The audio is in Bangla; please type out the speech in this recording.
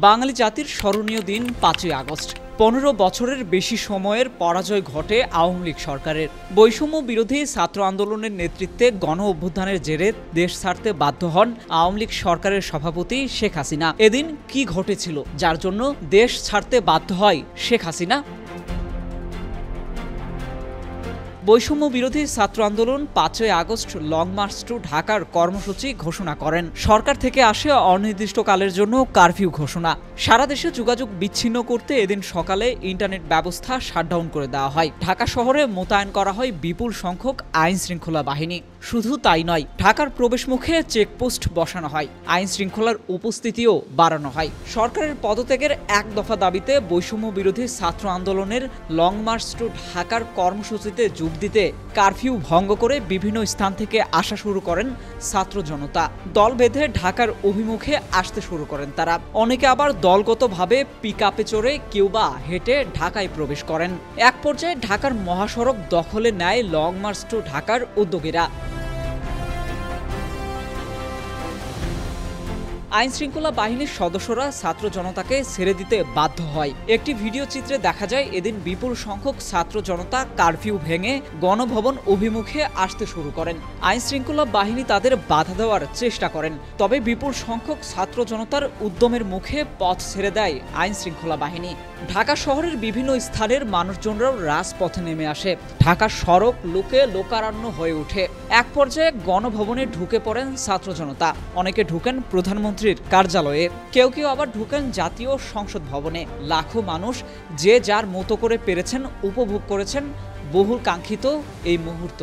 বাঙালি জাতির স্মরণীয় দিন ৫ই আগস্ট। ১৫ বছরের বেশি সময়ের পরাজয় ঘটে আওয়ামী লীগ সরকারের। বৈষম্য বিরোধী ছাত্র আন্দোলনের নেতৃত্বে গণ অভ্যুত্থানের জেরে দেশ ছাড়তে বাধ্য হন আওয়ামী লীগ সরকারের সভাপতি শেখ হাসিনা। এদিন কি ঘটেছিল যার জন্য দেশ ছাড়তে বাধ্য হয় শেখ হাসিনা? বৈষম্য বিরোধী ছাত্র আন্দোলন ৫ই আগস্ট লং মার্চ টু ঢাকার কর্মসূচি ঘোষণা করেন। সরকার থেকে আসে অনির্দিষ্টকালের জন্য কারফিউ ঘোষণা। সারা দেশে যোগাযোগ বিচ্ছিন্ন করতে এদিন সকালে ইন্টারনেট ব্যবস্থা শাটডাউন করে দেওয়া হয়। ঢাকা শহরে মোতায়েন করা হয় বিপুল সংখ্যক আইন শৃঙ্খলা বাহিনী। শুধু তাই নয়, ঢাকার প্রবেশমুখে চেকপোস্ট বসানো হয়, আইন শৃঙ্খলার উপস্থিতিও বাড়ানো হয়। সরকারের পদত্যাগের এক দফা দাবিতে বৈষম্য বিরোধী ছাত্র আন্দোলনের লং মার্চ টু ঢাকার কর্মসূচিতে যোগ দিতে কারফিউ ভঙ্গ করে বিভিন্ন স্থান থেকে আসা শুরু করেন ছাত্র জনতা। দল বেঁধে ঢাকার অভিমুখে আসতে শুরু করেন তারা। অনেকে আবার দলগতভাবে পিকআপে চড়ে, কেউ বা হেঁটে ঢাকায় প্রবেশ করেন। এক পর্যায়ে ঢাকার মহাসড়ক দখলে নেয় লং মার্চ টু ঢাকার উদ্যোগীরা। আইন শৃঙ্খলা বাহিনীর সদস্যরা ছাত্র জনতাকে ছেড়ে দিতে বাধ্য হয়। একটি ভিডিও চিত্রে দেখা যায় এদিন বিপুল সংখ্যক ছাত্র জনতা কারফিউ ভেঙে গণভবন অভিমুখে আসতে শুরু করেন। আইন শৃঙ্খলা বাহিনী তাদের বাধা দেওয়ার চেষ্টা করেন, তবে বিপুল সংখ্যক ছাত্র জনতার উদ্যমের মুখে পথ ছেড়ে দেয় আইন শৃঙ্খলা বাহিনী। ঢাকা শহরের বিভিন্ন স্থানের মানুষজনরাও রাজপথে নেমে আসে। ঢাকার সড়ক লোকে লোকারণ্য হয়ে ওঠে। এক পর্যায়ে গণভবনে ঢুকে পড়েন ছাত্র জনতা। অনেকে ঢুকেন প্রধানমন্ত্রীর কার্যালয়ে, কেউ কেউ আবার ঢুকেন জাতীয় সংসদ ভবনে। লাখো মানুষ যে যার মতো করে পেরেছেন উপভোগ করেছেন বহুল কাঙ্ক্ষিত এই মুহূর্ত।